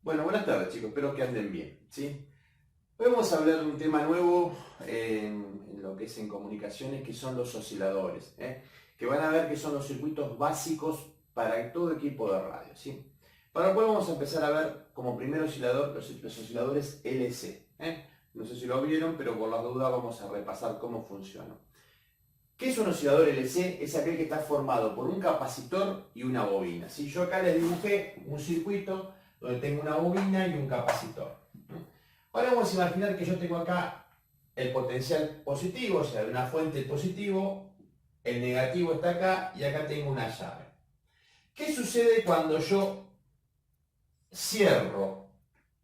Bueno, buenas tardes chicos, espero que anden bien, ¿sí? Hoy vamos a hablar de un tema nuevo en lo que es en comunicaciones, que son los osciladores, ¿eh? Que van a ver que son los circuitos básicos para todo equipo de radio, ¿sí? Para lo cual vamos a empezar a ver como primer oscilador los osciladores LC, ¿eh? No sé si lo vieron, pero por las dudas vamos a repasar cómo funciona. ¿Qué es un oscilador LC? Es aquel que está formado por un capacitor y una bobina. Si yo acá les dibujé un circuito donde tengo una bobina y un capacitor. Ahora vamos a imaginar que yo tengo acá el potencial positivo, o sea, de una fuente positivo, el negativo está acá y acá tengo una llave. ¿Qué sucede cuando yo cierro?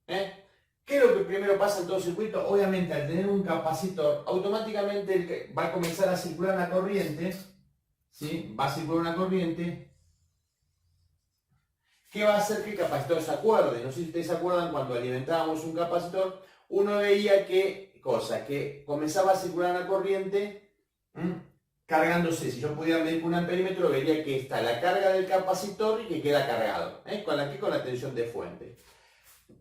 ¿Qué es lo que primero pasa en todo circuito? Obviamente, al tener un capacitor, automáticamente va a comenzar a circular una corriente, ¿sí? Va a circular una corriente que va a hacer que el capacitor se acuerde. No sé si ustedes se acuerdan cuando alimentábamos un capacitor, uno veía que comenzaba a circular una corriente cargándose. Si yo pudiera medir con un amperímetro, vería que está la carga del capacitor y que queda cargado. Con la tensión de fuente.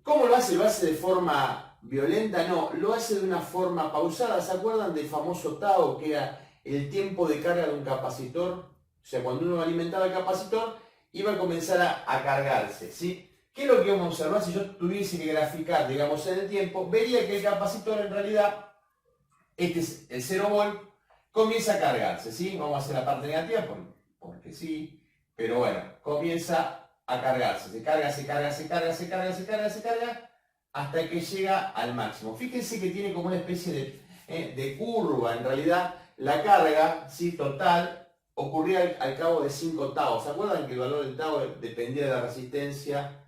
¿Cómo lo hace? ¿Lo hace de forma violenta? No, lo hace de una forma pausada. ¿Se acuerdan del famoso tau, que era el tiempo de carga de un capacitor? O sea, cuando uno alimentaba el capacitor, iba a comenzar a cargarse, ¿sí? ¿Qué es lo que vamos a observar? Si yo tuviese que graficar, digamos, en el tiempo, vería que el capacitor en realidad, este es el 0 volt, comienza a cargarse, ¿sí? Vamos a hacer la parte negativa porque sí, pero bueno, comienza a cargarse, se carga, hasta que llega al máximo. Fíjense que tiene como una especie de curva, en realidad la carga, ¿sí? Total, ocurría al cabo de 5 tau. ¿Se acuerdan que el valor del tau dependía de la resistencia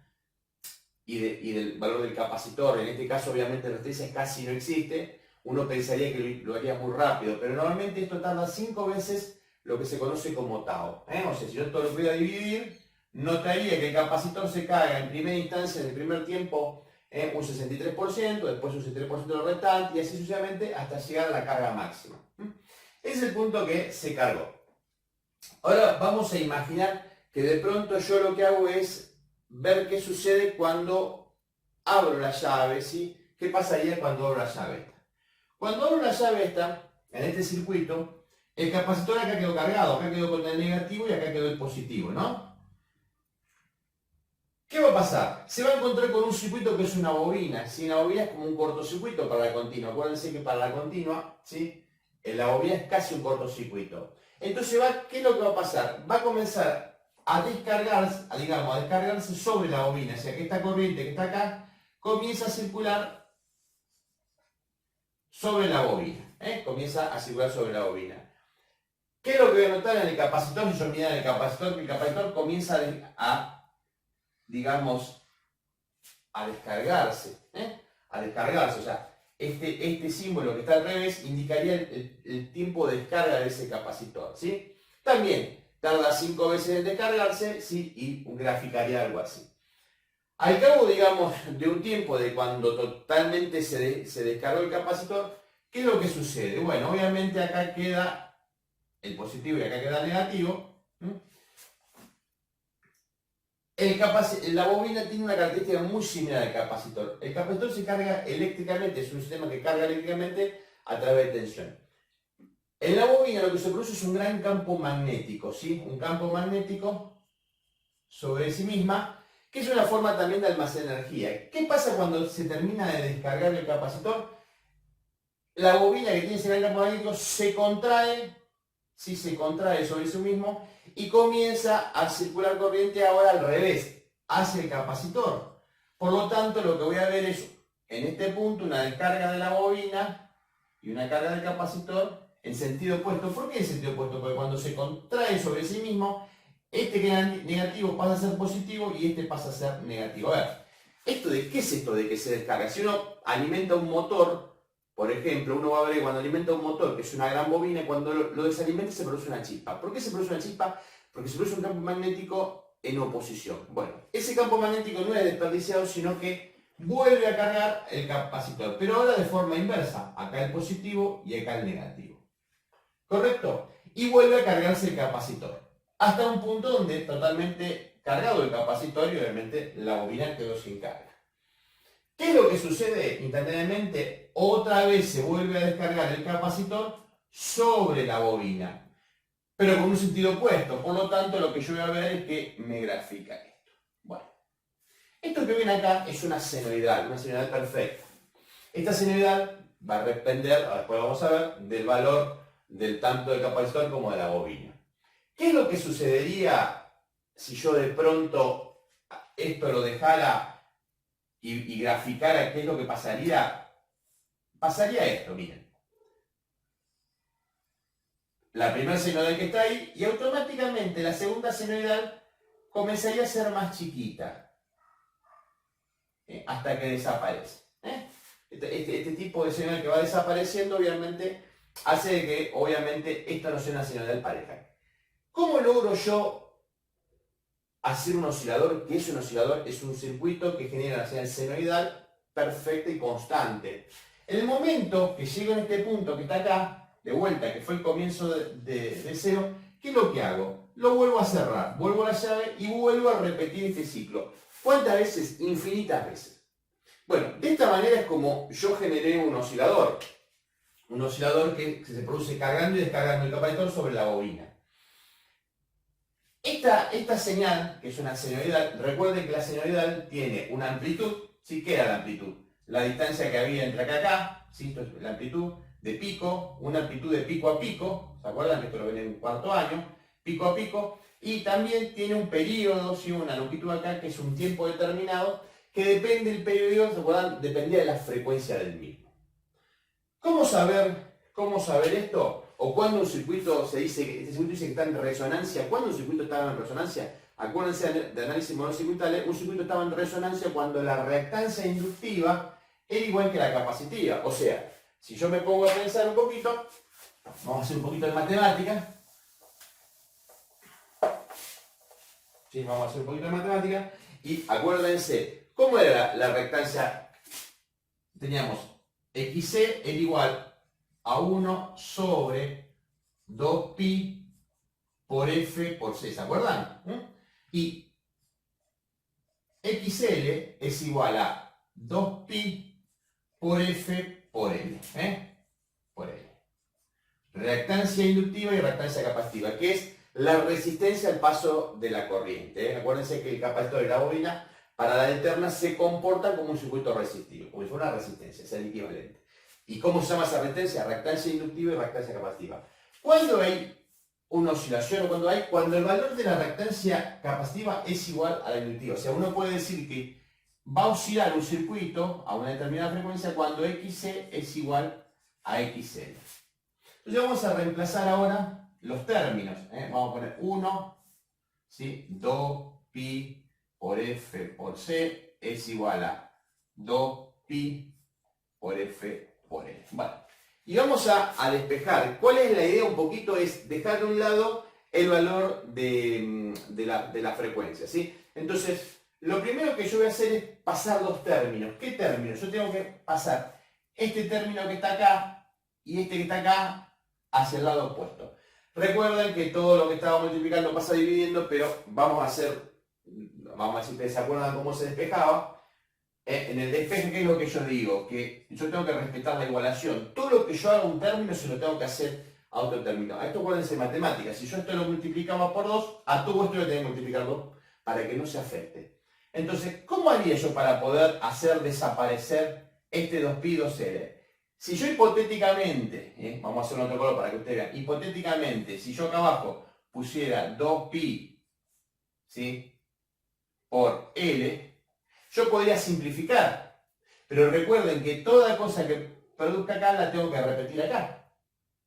y del valor del capacitor? En este caso obviamente la resistencia casi no existe. Uno pensaría que lo haría muy rápido, pero normalmente esto tarda 5 veces lo que se conoce como tau. O sea, si yo esto lo pudiera dividir, notaría que el capacitor se carga en primera instancia, en el primer tiempo, un 63%, después un 63% del restante, y así sucesivamente hasta llegar a la carga máxima. Ese es el punto que se cargó. Ahora vamos a imaginar que de pronto yo lo que hago es ver qué sucede cuando abro la llave, ¿sí? ¿Qué pasaría cuando abro la llave esta? Cuando abro la llave esta, en este circuito, el capacitor acá quedó cargado, acá quedó con el negativo y acá quedó el positivo, ¿no? ¿Qué va a pasar? Se va a encontrar con un circuito que es una bobina, ¿sí? Una bobina es como un cortocircuito para la continua. Acuérdense que para la continua, ¿sí? La bobina es casi un cortocircuito. Entonces, ¿qué es lo que va a pasar? Va a comenzar a descargarse sobre la bobina. O sea, que esta corriente que está acá comienza a circular sobre la bobina. Comienza a circular sobre la bobina. ¿Qué es lo que voy a notar en el capacitor? Si yo mirara en el capacitor, que el capacitor comienza digamos, a descargarse. O sea, este símbolo que está al revés indicaría el tiempo de descarga de ese capacitor, ¿sí? También tarda 5 veces en descargarse, ¿sí? Y graficaría algo así. Al cabo, digamos, de un tiempo de cuando totalmente se descargó el capacitor, ¿qué es lo que sucede? Bueno, obviamente acá queda el positivo y acá queda el negativo. La bobina tiene una característica muy similar al capacitor. El capacitor se carga eléctricamente, es un sistema que carga eléctricamente a través de tensión. En la bobina lo que se produce es un gran campo magnético, ¿sí? Un campo magnético sobre sí misma, que es una forma también de almacenar energía. ¿Qué pasa cuando se termina de descargar el capacitor? La bobina que tiene ese gran campo magnético se contrae, ¿sí? Se contrae sobre sí mismo, y comienza a circular corriente ahora al revés, hacia el capacitor. Por lo tanto, lo que voy a ver es, en este punto, una descarga de la bobina y una carga del capacitor en sentido opuesto. ¿Por qué en sentido opuesto? Porque cuando se contrae sobre sí mismo, este que era negativo pasa a ser positivo y este pasa a ser negativo. A ver, ¿qué es esto de que se descarga? Si uno alimenta un motor, por ejemplo, uno va a ver que cuando alimenta un motor, que es una gran bobina, cuando lo desalimenta se produce una chispa. ¿Por qué se produce una chispa? Porque se produce un campo magnético en oposición. Bueno, ese campo magnético no es desperdiciado, sino que vuelve a cargar el capacitor, pero ahora de forma inversa. Acá el positivo y acá el negativo. ¿Correcto? Y vuelve a cargarse el capacitor. Hasta un punto donde totalmente cargado el capacitor y obviamente la bobina quedó sin carga. ¿Qué es lo que sucede instantáneamente? Otra vez se vuelve a descargar el capacitor sobre la bobina, pero con un sentido opuesto. Por lo tanto, lo que yo voy a ver es que me grafica esto. Bueno, esto que ven acá es una senoidal perfecta. Esta senoidal va a depender, después vamos a ver, del valor del tanto del capacitor como de la bobina. ¿Qué es lo que sucedería si yo de pronto esto lo dejara y graficara? ¿Qué es lo que pasaría? Pasaría esto, miren. La primera senoidal que está ahí, y automáticamente la segunda senoidal comenzaría a ser más chiquita, hasta que desaparece. Este tipo de senoidal que va desapareciendo, obviamente, hace de que, obviamente, esto no sea una senoidal pareja. ¿Cómo logro yo hacer un oscilador? Que es un oscilador, es un circuito que genera una señal senoidal perfecta y constante. En el momento que llego en este punto que está acá, de vuelta, que fue el comienzo de cero, ¿qué es lo que hago? Lo vuelvo a cerrar, vuelvo a la llave y vuelvo a repetir este ciclo. ¿Cuántas veces? Infinitas veces. Bueno, de esta manera es como yo generé un oscilador. Un oscilador que se produce cargando y descargando el capacitor sobre la bobina. Esta señal, que es una senoidal, recuerden que la senoidal tiene una amplitud. ¿Sí? ¿Qué era la amplitud? La distancia que había entre acá y acá, ¿sí? Esto es la amplitud de pico, una amplitud de pico a pico, ¿se acuerdan? Esto lo ven en cuarto año, pico a pico, y también tiene un periodo, ¿sí? Una longitud acá, que es un tiempo determinado, que depende del periodo, ¿se acuerdan? Dependía de la frecuencia del mismo. ¿Cómo saber esto? O cuando un circuito se dice que este circuito dice que está en resonancia. ¿Cuándo un circuito estaba en resonancia? Acuérdense de análisis monocircuitales, un circuito estaba en resonancia cuando la reactancia inductiva era igual que la capacitiva. O sea, si yo me pongo a pensar un poquito, vamos a hacer un poquito de matemática. Sí, vamos a hacer un poquito de matemática. Y acuérdense, ¿cómo era la reactancia? Teníamos XC era igual a 1 sobre 2pi por F por C, ¿se acuerdan? Y XL es igual a 2pi por F por L. Por L. Reactancia inductiva y reactancia capacitiva, que es la resistencia al paso de la corriente. Acuérdense que el capacitor y la bobina, para la alterna, se comportan como un circuito resistivo, como si fuera una resistencia, es el equivalente. ¿Y cómo se llama esa resistencia? Reactancia inductiva y reactancia capacitiva. ¿Cuándo hay una oscilación o cuando el valor de la reactancia capacitiva es igual a la inductiva? O sea, uno puede decir que va a oscilar un circuito a una determinada frecuencia cuando XC es igual a XL. Entonces vamos a reemplazar ahora los términos. Vamos a poner 1, ¿sí? 2pi por F por C es igual a 2pi por F por L. Vale. Y vamos a despejar. ¿Cuál es la idea? Un poquito es dejar de un lado el valor de la frecuencia, ¿sí? Entonces, lo primero que yo voy a hacer es pasar dos términos. ¿Qué términos? Yo tengo que pasar este término que está acá y este que está acá hacia el lado opuesto. Recuerden que todo lo que estaba multiplicando pasa dividiendo, pero vamos a ver si ustedes se acuerdan cómo se despejaba. En el despeje, ¿qué es lo que yo digo? Que yo tengo que respetar la igualación. Todo lo que yo haga un término se lo tengo que hacer a otro término. Esto acuérdense en matemáticas. Si yo esto lo multiplicaba por 2, a todo esto lo tengo que multiplicar 2 para que no se afecte. Entonces, ¿cómo haría yo para poder hacer desaparecer este 2pi 2l? Si yo hipotéticamente, vamos a hacer otro color para que ustedes vean, hipotéticamente, si yo acá abajo pusiera 2pi, ¿sí? Por l, yo podría simplificar, pero recuerden que toda cosa que produzca acá la tengo que repetir acá,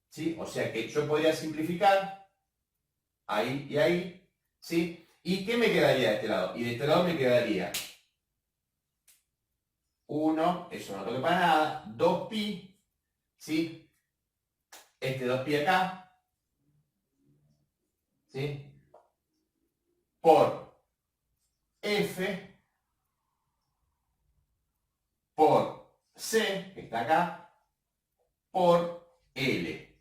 ¿sí? O sea que yo podría simplificar ahí y ahí, ¿sí? ¿Y qué me quedaría de este lado? Y de este lado me quedaría 1, eso no toque para nada, 2pi, ¿sí? Este 2pi acá, ¿sí? Por F por C, que está acá, por L.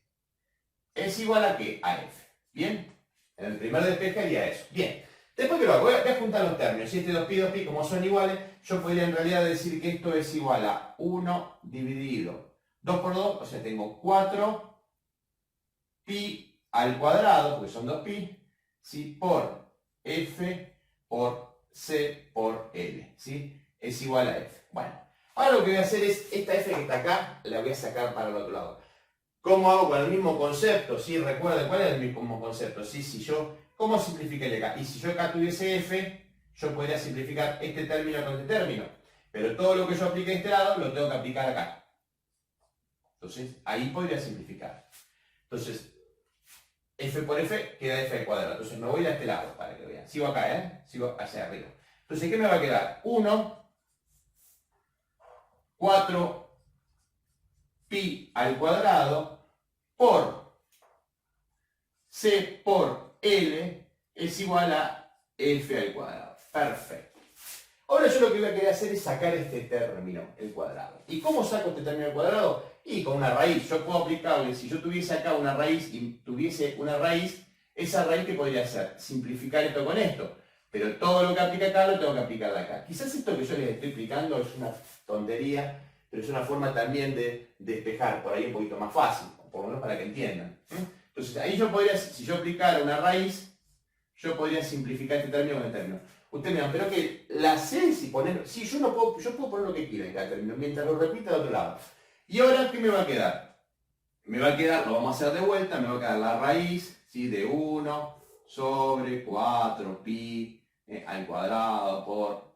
¿Es igual a qué? A F. ¿Bien? En el primer despeje haría eso. Bien. Después que lo hago, voy a juntar los términos. Si este 2pi, como son iguales, yo podría en realidad decir que esto es igual a 1 dividido 2 por 2, o sea, tengo 4 pi al cuadrado, porque son 2pi, ¿sí? Por f por c por l, ¿sí? Es igual a f. Bueno, ahora lo que voy a hacer es, esta f que está acá, la voy a sacar para el otro lado. ¿Cómo hago con el mismo concepto? ¿Sí? Recuerden, ¿cuál es el mismo concepto? ¿Sí? Si yo, ¿cómo simplifiqué acá? Y si yo acá tuviese f, yo podría simplificar este término con este término. Pero todo lo que yo aplique a este lado, lo tengo que aplicar acá. Entonces, ahí podría simplificar. Entonces, f por f queda f al cuadrado. Entonces, me voy a este lado para que vean. Sigo acá, ¿eh? Sigo hacia arriba. Entonces, ¿qué me va a quedar? 1, 4 pi al cuadrado por c por l es igual a f al cuadrado. Perfecto. Ahora yo lo que voy a querer hacer es sacar este término, el cuadrado. ¿Y cómo saco este término al cuadrado? Y con una raíz. Yo puedo aplicarle, si yo tuviese acá una raíz y tuviese una raíz, esa raíz ¿qué podría hacer? Simplificar esto con esto. Pero todo lo que aplica acá lo tengo que aplicar de acá. Quizás esto que yo les estoy explicando es una tontería, pero es una forma también de despejar, por ahí un poquito más fácil, por lo menos para que entiendan. Entonces ahí yo podría, si yo aplicara una raíz, yo podría simplificar este término con el término. Ustedes me dirán, pero que la C, si poner, sí, yo puedo poner lo que quiera en cada término, mientras lo repita al otro lado. Y ahora, ¿qué me va a quedar? Me va a quedar, lo vamos a hacer de vuelta, me va a quedar la raíz, ¿sí? De 1 sobre 4 pi al cuadrado por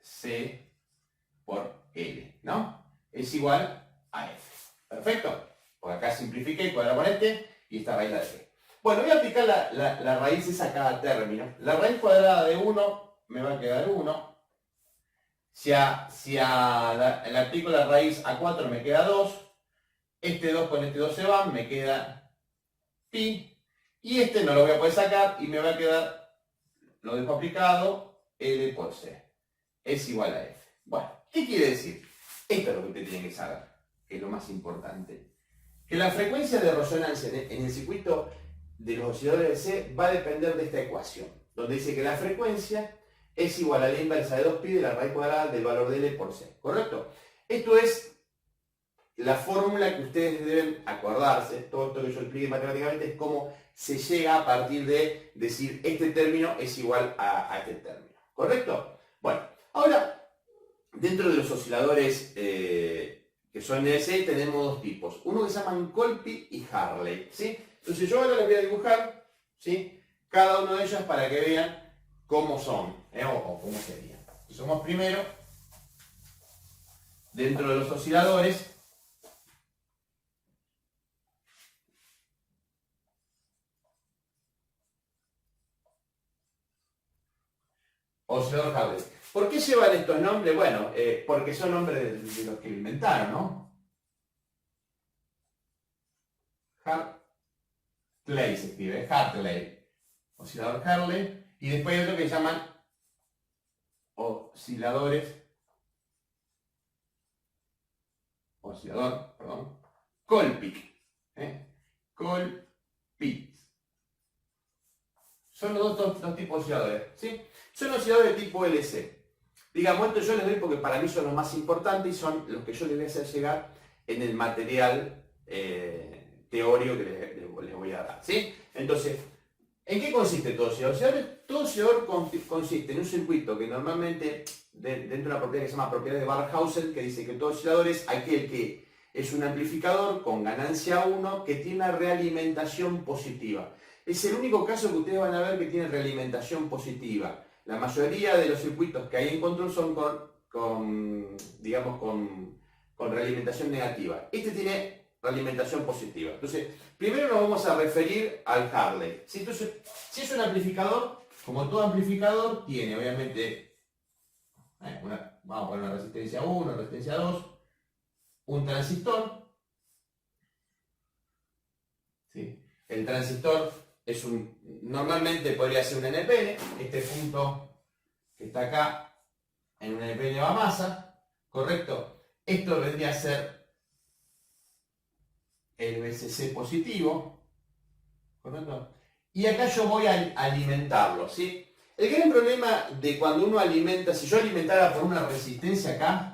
C por L, ¿no? Es igual a F. ¿Perfecto? Porque acá simplifiqué, cuadrado con este, y esta raíz la dejé. Bueno, voy a aplicar la raíz esa a cada término. La raíz cuadrada de 1 me va a quedar 1. Si le aplico la raíz a 4 me queda 2. Este 2 con este 2 se van, me queda pi. Y este no lo voy a poder sacar y me va a quedar, lo dejo aplicado, L por C. Es igual a F. Bueno, ¿qué quiere decir? Esto es lo que usted tiene que saber, que es lo más importante. Que la frecuencia de resonancia en el circuito de los osciladores de C va a depender de esta ecuación, donde dice que la frecuencia es igual a la inversa de 2pi de la raíz cuadrada del valor de L por C. ¿Correcto? Esto es la fórmula que ustedes deben acordarse. Todo esto que yo expliqué matemáticamente es cómo se llega a partir de decir este término es igual a este término. ¿Correcto? Bueno, ahora, dentro de los osciladores que son NC tenemos dos tipos. Uno que se llaman Colpi y Hartley, ¿sí? Entonces yo ahora les voy a dibujar, ¿sí? Cada uno de ellos para que vean cómo son, o cómo serían. Somos primero, dentro de los osciladores, oscilador Hartley. ¿Por qué llevan estos nombres? Bueno, porque son nombres de los que lo inventaron, ¿no? Hartley se escribe, Hartley. Oscilador Hartley. Y después hay otro que llaman Colpic. Colpic. Son los dos tipos de osciladores, ¿sí? Son osciladores de tipo LC. Digamos, esto yo les doy porque para mí son los más importantes y son los que yo les voy a hacer llegar en el material teórico que les voy a dar, ¿sí? Entonces, ¿en qué consiste todo oscilador? Todo oscilador consiste en un circuito que normalmente, dentro de una propiedad que se llama propiedad de Barkhausen, que dice que todo oscilador es aquel que es un amplificador con ganancia 1 que tiene una realimentación positiva. Es el único caso que ustedes van a ver que tiene realimentación positiva. La mayoría de los circuitos que hay en control son con realimentación negativa. Este tiene realimentación positiva. Entonces, primero nos vamos a referir al Hartley. ¿Sí? Entonces, si es un amplificador, como todo amplificador, tiene obviamente, vamos a poner una resistencia 1, una resistencia 2, un transistor. ¿Sí? El transistor normalmente podría ser un NPN, este punto que está acá en un NPN va a masa, ¿correcto? Esto vendría a ser el VCC positivo, ¿correcto? y acá yo voy a alimentarlo, ¿sí? El gran problema de cuando uno alimenta, si yo alimentara por una resistencia acá,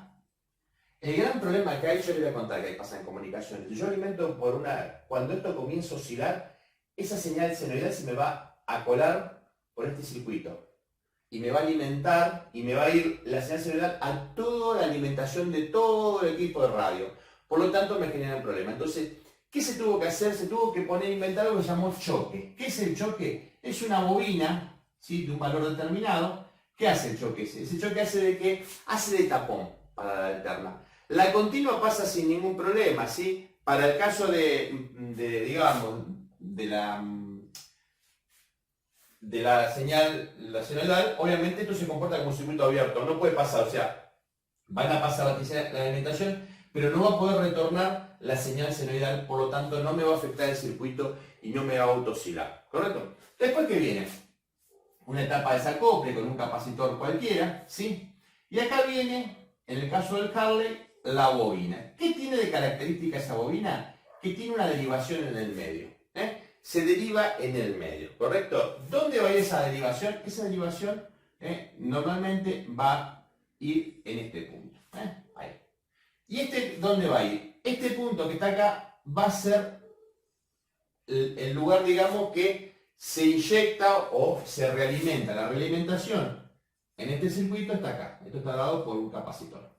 el gran problema que hay, yo le voy a contar qué pasa en comunicación. Si yo alimento por una, cuando esto comienza a oscilar, esa señal senoidal se me va a colar por este circuito. Y me va a alimentar y me va a ir la señal senoidal a toda la alimentación de todo el equipo de radio. Por lo tanto, me genera un problema. Entonces, ¿qué se tuvo que hacer? Se tuvo que poner a inventar algo que se llamó choque. ¿Qué es el choque? Es una bobina, ¿sí?, de un valor determinado. ¿Qué hace el choque? Ese choque hace de tapón para la alterna. La continua pasa sin ningún problema, ¿sí? Para el caso digamos, de la señal senoidal, obviamente esto se comporta como un circuito abierto, no puede pasar, o sea, van a pasar la alimentación, pero no va a poder retornar la señal senoidal, por lo tanto no me va a afectar el circuito y no me va a autooscilar, ¿correcto? Después que viene una etapa de desacople con un capacitor cualquiera, ¿sí? Y acá viene, en el caso del Harley, la bobina. ¿Qué tiene de característica esa bobina? Que tiene una derivación en el medio, se deriva en el medio, ¿correcto? ¿Dónde va a ir esa derivación? Esa derivación normalmente va a ir en este punto, ahí. ¿Y dónde va a ir? Este punto que está acá va a ser el lugar, digamos, que se inyecta o se realimenta. La realimentación en este circuito está acá. Esto está dado por un capacitor.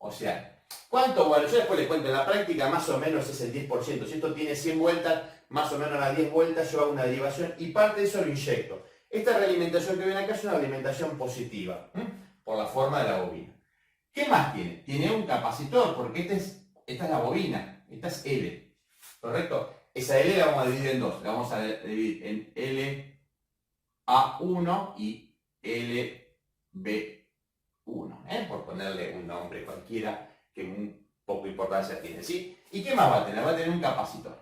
O sea, ¿cuánto? Bueno, yo después les cuento, en la práctica más o menos es el 10%. Si esto tiene 100 vueltas, más o menos a las 10 vueltas yo hago una derivación y parte de eso lo inyecto. Esta realimentación que ven acá es una alimentación positiva, por la forma de la bobina. ¿Qué más tiene? Tiene un capacitor, porque esta es la bobina, esta es L, ¿correcto? Esa L la vamos a dividir en dos, la vamos a dividir en LA1 y LB1, por ponerle un nombre cualquiera que un poco de importancia tiene, ¿sí? ¿Y qué más va a tener? Va a tener un capacitor.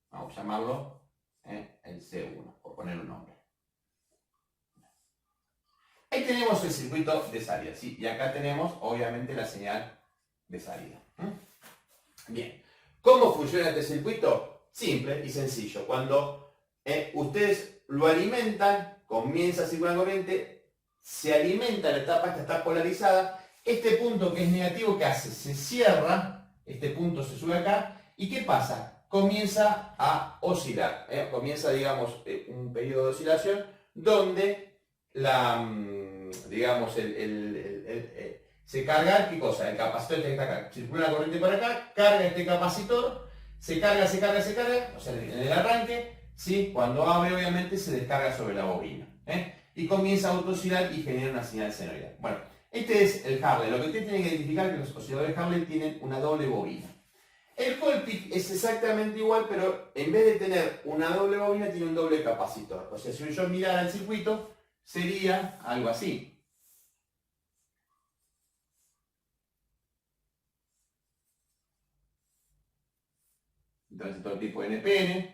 Vamos a llamarlo el C1, por poner un nombre. Ahí tenemos el circuito de salida, ¿sí? Y acá tenemos, obviamente, la señal de salida. Bien. ¿Cómo funciona este circuito? Simple y sencillo. Cuando ustedes lo alimentan, comienza a circular corriente, se alimenta la etapa, esta está polarizada. Este punto que es negativo, ¿qué hace? Se cierra, este punto se sube acá, ¿y qué pasa? Comienza a oscilar. Comienza, digamos, un periodo de oscilación donde digamos, se carga, ¿qué cosa? El capacitor que está acá. Circula la corriente por acá, carga este capacitor, se carga, o sea, en el arranque, ¿sí? Cuando abre, obviamente, se descarga sobre la bobina, y comienza a autooscilar y genera una señal senoidal. Bueno, este es el Harley. Lo que ustedes tienen que identificar es que los osciladores Harley tienen una doble bobina. El Colpic es exactamente igual, pero en vez de tener una doble bobina, tiene un doble capacitor. O sea, si yo mirara el circuito, sería algo así. Entonces, todo tipo de NPN,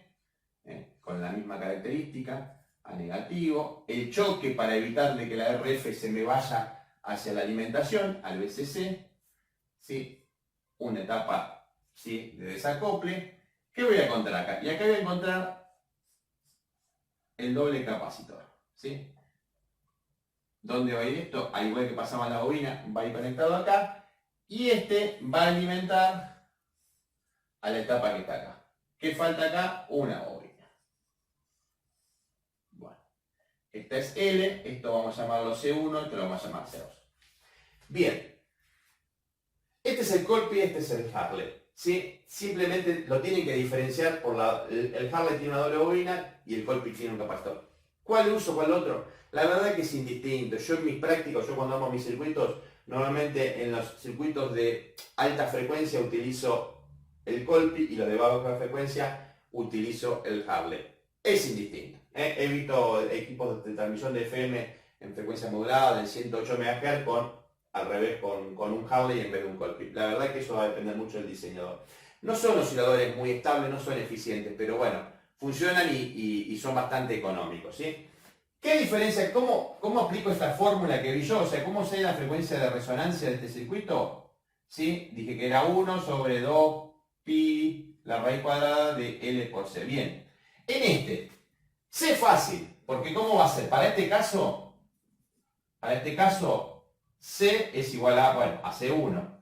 con la misma característica, a negativo. El choque para evitar de que la RF se me vaya hacia la alimentación, al VCC, ¿sí? Una etapa, ¿sí?, de desacople. ¿Qué voy a encontrar acá? Y acá voy a encontrar el doble capacitor, ¿sí? ¿Dónde va a ir esto? Al igual que pasaba en la bobina, va a ir conectado acá. Y este va a alimentar a la etapa que está acá. ¿Qué falta acá? Una bobina. Bueno, esta es L, esto vamos a llamarlo C1, esto lo vamos a llamar C2. Bien, este es el Colpi, este es el Harley, ¿sí? Simplemente lo tienen que diferenciar por el Harley tiene una doble bobina y el Colpi tiene un capacitor. ¿Cuál uso, cuál otro? La verdad que es indistinto. Yo en mis prácticas, yo cuando hago mis circuitos, normalmente en los circuitos de alta frecuencia utilizo el Colpi y los de baja frecuencia utilizo el Harley. Es indistinto. He visto equipos de transmisión de FM en frecuencia modulada del 108 MHz al revés, con un Harley en vez de un Colpi. La verdad que eso va a depender mucho del diseñador. No son osciladores muy estables, no son eficientes, pero bueno, funcionan y son bastante económicos, ¿sí? ¿Qué diferencia? ¿Cómo aplico esta fórmula que vi yo? O sea, ¿cómo sé la frecuencia de resonancia de este circuito? ¿Sí? Dije que era 1 sobre 2 pi, la raíz cuadrada de L por C. Bien. En este, C es fácil, porque ¿cómo va a ser? Para este caso, C es igual a, bueno, a C1.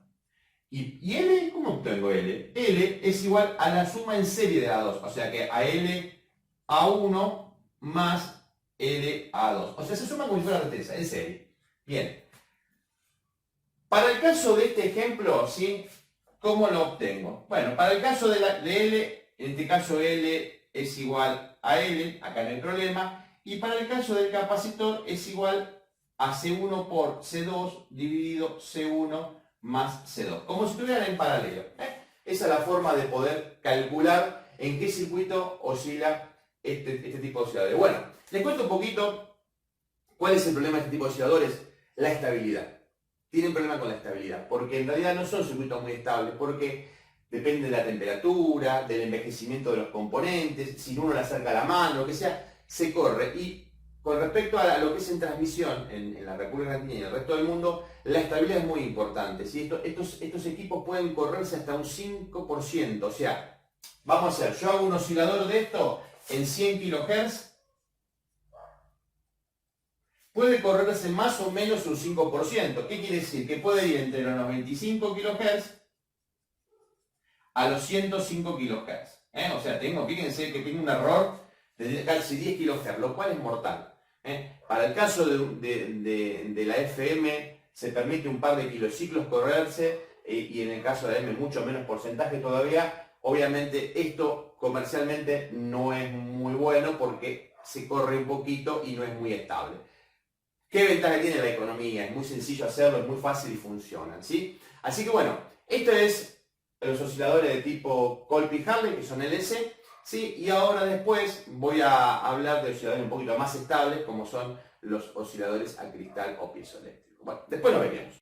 Y L, ¿cómo obtengo L? L es igual a la suma en serie de las dos. O sea que a L A1 más L A2. O sea, se suma como si fuera restresa, en serie. Bien. Para el caso de este ejemplo, ¿sí? ¿Cómo lo obtengo? Bueno, para el caso de L, en este caso L es igual a L, acá en el problema, y para el caso del capacitor es igual a C1 por C2 dividido C1 más C2, como si estuvieran en paralelo. Esa es la forma de poder calcular en qué circuito oscila este tipo de osciladores. Bueno, les cuento un poquito cuál es el problema de este tipo de osciladores, la estabilidad. Tienen problema con la estabilidad, porque en realidad no son circuitos muy estables, porque depende de la temperatura, del envejecimiento de los componentes, si uno le acerca la mano, lo que sea, se corre. Y con respecto a lo que es en transmisión en la República Argentina y en el resto del mundo, la estabilidad es muy importante. ¿Sí? Estos equipos pueden correrse hasta un 5%, o sea, vamos a hacer, yo hago un oscilador de esto en 100 kHz, puede correrse más o menos un 5%. ¿Qué quiere decir? Que puede ir entre los 95 kHz a los 105 kHz. O sea, fíjense que tengo un error de casi 10 kHz, lo cual es mortal. Para el caso de la FM se permite un par de kilociclos correrse y en el caso de la M mucho menos porcentaje todavía. Obviamente esto comercialmente no es muy bueno porque se corre un poquito y no es muy estable. ¿Qué ventaja tiene la economía? Es muy sencillo hacerlo, es muy fácil y funcionan, ¿sí? Así que bueno, esto es los osciladores de tipo Colby-Hartley, que son LC, ¿sí? Y ahora después voy a hablar de osciladores un poquito más estables, como son los osciladores a cristal o piezoeléctrico. Bueno, después lo veremos.